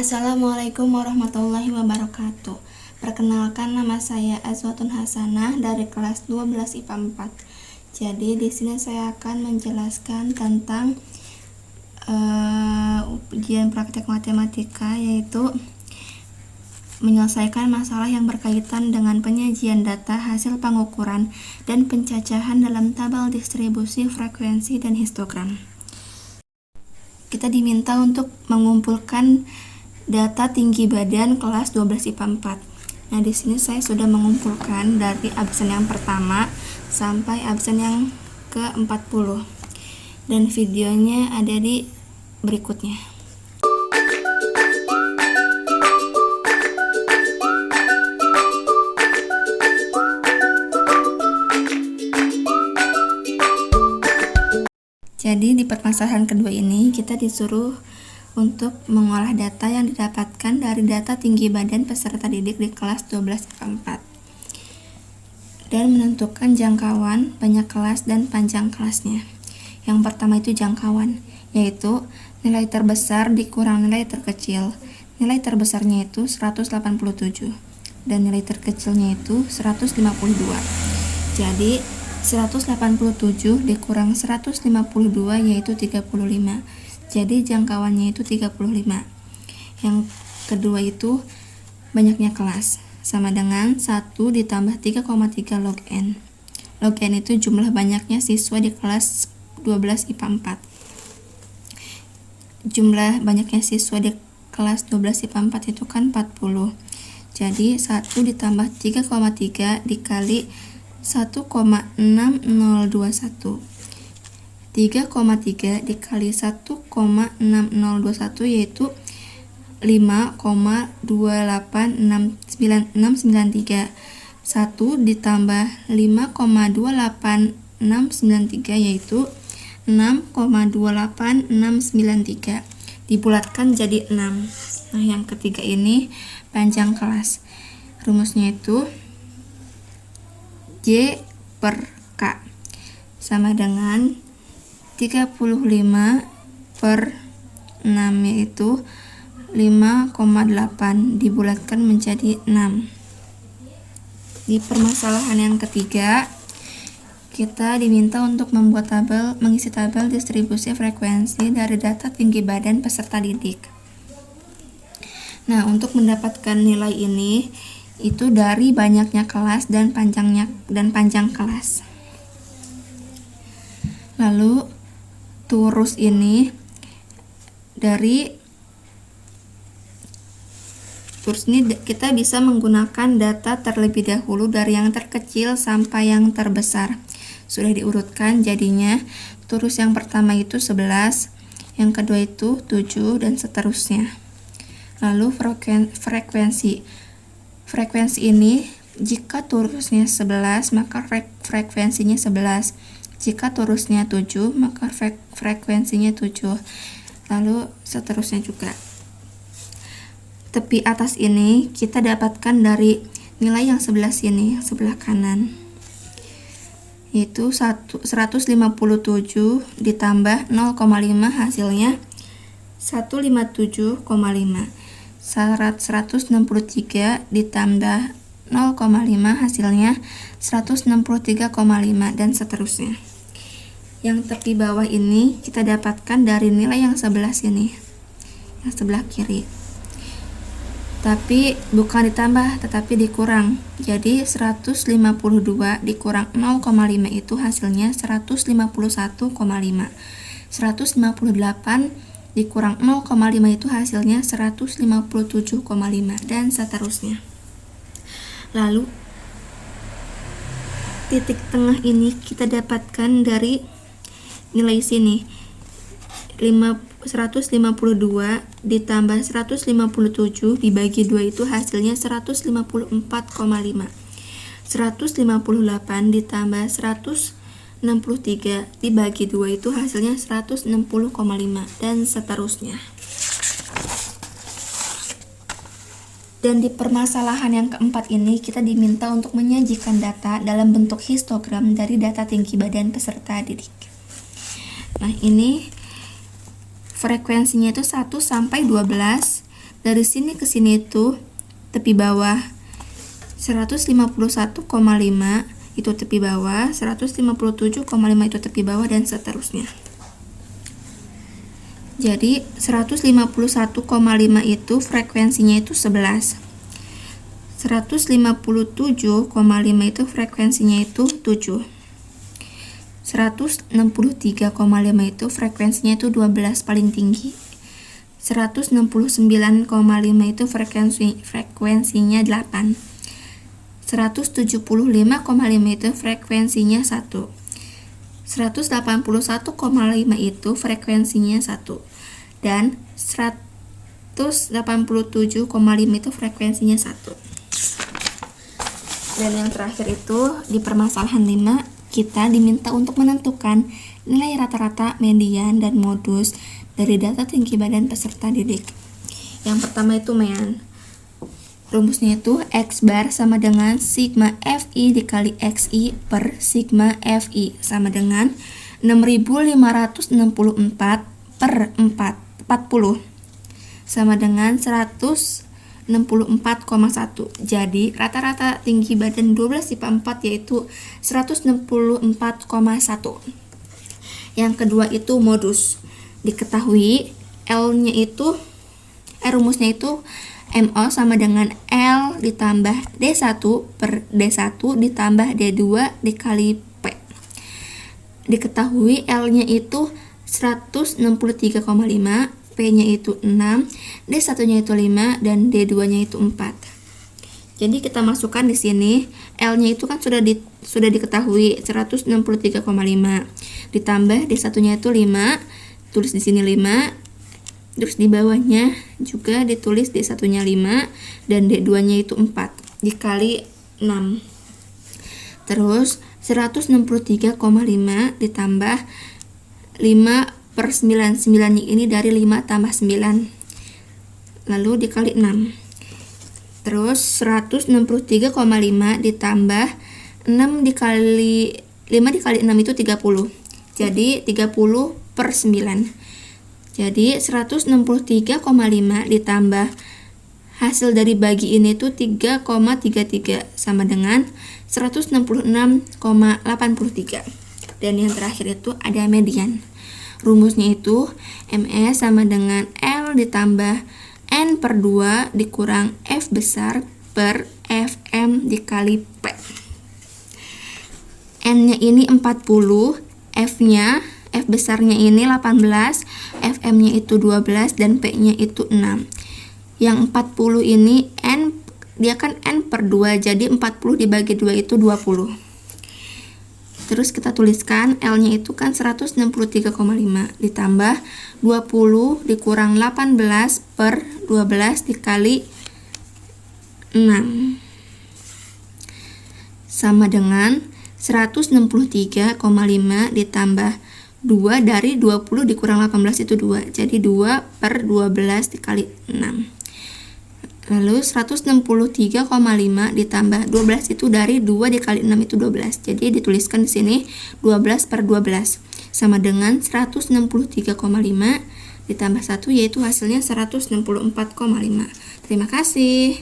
Assalamualaikum warahmatullahi wabarakatuh. Perkenalkan, nama saya Azwatun Hasanah dari kelas 12 IPA 4. Jadi di sini saya akan menjelaskan tentang ujian praktek matematika, yaitu menyelesaikan masalah yang berkaitan dengan penyajian data hasil pengukuran dan pencacahan dalam tabel distribusi, frekuensi, dan histogram. Kita diminta untuk mengumpulkan data tinggi badan kelas 12 IPA 4. Nah, di sini saya sudah mengumpulkan dari absen yang pertama sampai absen yang ke-40. Dan videonya ada di berikutnya. Jadi di permasalahan kedua ini kita disuruh untuk mengolah data yang didapatkan dari data tinggi badan peserta didik di kelas 12 IPA 4 dan menentukan jangkauan banyak kelas dan panjang kelasnya. Yang pertama itu jangkauan, yaitu nilai terbesar dikurang nilai terkecil. Nilai terbesarnya itu 187 dan nilai terkecilnya itu 152. Jadi 187 dikurang 152 yaitu 35. Jadi jangkauannya itu 35. Yang kedua itu banyaknya kelas, sama dengan 1 ditambah 3,3 log N. Log N itu jumlah banyaknya siswa di kelas 12 IPA 4. Jumlah banyaknya siswa di kelas 12 IPA 4 itu kan 40. Jadi 1 ditambah 3,3 dikali 1,6021. 3,3 dikali 1,6021 yaitu 5,28693. 1 ditambah 5,28693 yaitu 6,28693. Dibulatkan jadi 6. Nah, yang ketiga ini panjang kelas. Rumusnya itu J per K sama dengan 35 per 6 yaitu 5,8 dibulatkan menjadi 6. Di permasalahan yang ketiga kita diminta untuk membuat mengisi tabel distribusi frekuensi dari data tinggi badan peserta didik. Nah, untuk mendapatkan nilai ini itu dari banyaknya kelas dan panjang kelas. Lalu turus ini kita bisa menggunakan data terlebih dahulu dari yang terkecil sampai yang terbesar. Sudah diurutkan, jadinya turus yang pertama itu 11, yang kedua itu 7 dan seterusnya. Lalu frekuensi ini jika turusnya 11 maka frekuensinya 11. Jika turusnya 7, maka frekuensinya 7. Lalu seterusnya juga. Tepi atas ini kita dapatkan dari nilai yang sebelah sini, sebelah kanan. Yaitu 157 ditambah 0,5 hasilnya 157,5. 163 ditambah 0,5 hasilnya 163,5 dan seterusnya. Yang tepi bawah ini kita dapatkan dari nilai yang sebelah sini, yang sebelah kiri. Tapi bukan ditambah, tetapi dikurang. Jadi 152 dikurang 0,5 itu hasilnya 151,5. 158 dikurang 0,5 itu hasilnya 157,5 dan seterusnya. Lalu titik tengah ini kita dapatkan dari nilai sini, 152 ditambah 157 dibagi 2 itu hasilnya 154,5. 158 ditambah 163 dibagi 2 itu hasilnya 160,5 dan seterusnya. Dan di permasalahan yang keempat ini kita diminta untuk menyajikan data dalam bentuk histogram dari data tinggi badan peserta didik. Nah, ini frekuensinya itu 1 sampai 12 dari sini ke sini itu tepi bawah 151,5 itu tepi bawah, 157,5 itu tepi bawah, dan seterusnya. Jadi 151,5 itu frekuensinya itu 11. 157,5 itu frekuensinya itu 7. 163,5 itu frekuensinya itu 12 paling tinggi. 169,5 itu frekuensinya 8. 175,5 itu frekuensinya 1. 181,5 itu frekuensinya 1. Dan 187,5 itu frekuensinya 1. Dan yang terakhir itu di permasalahan 5, kita diminta untuk menentukan nilai rata-rata, median, dan modus dari data tinggi badan peserta didik. Yang pertama itu rumusnya itu X bar sama dengan sigma FI dikali XI per sigma FI sama dengan 6564 per 40 sama dengan 164,1. Jadi rata-rata tinggi badan 12 IPA 4 yaitu 164,1. Yang kedua itu modus. Diketahui L-nya itu rumusnya itu MO sama dengan L ditambah D1 per D1 ditambah D2 dikali P. Diketahui L-nya itu 163,5, P-nya itu 6, D1-nya itu 5, dan D2-nya itu 4. Jadi kita masukkan di sini L-nya itu kan sudah diketahui 163,5 ditambah D1-nya itu 5, tulis di sini 5. Terus di bawahnya juga ditulis D1-nya 5 dan D2-nya itu 4 dikali 6. Terus 163,5 ditambah 5 per 9. 9-nya ini dari 5 tambah 9. Lalu dikali 6. Terus 163,5 ditambah 5 dikali 6 itu 30. Jadi 30 per 9. Jadi 163,5 ditambah hasil dari bagi ini itu 3,33 sama dengan 166,83. Dan yang terakhir itu ada median. Rumusnya itu MS sama dengan L ditambah N per 2 dikurang F besar per FM dikali P. N-nya ini 40, F besarnya ini 18, FM-nya itu 12, dan P-nya itu 6. Yang 40 ini N, dia kan N per 2, jadi 40 dibagi 2 itu 20. Terus kita tuliskan L-nya itu kan 163,5 ditambah 20 dikurang 18 per 12 dikali 6 sama dengan 163,5 ditambah 2 dari 20 dikurang 18 itu 2. Jadi 2 per 12 dikali 6. Lalu 163,5 ditambah 12 itu dari 2 dikali 6 itu 12. Jadi dituliskan di sini 12 per 12 sama dengan 163,5 ditambah 1 yaitu hasilnya 164,5. Terima kasih.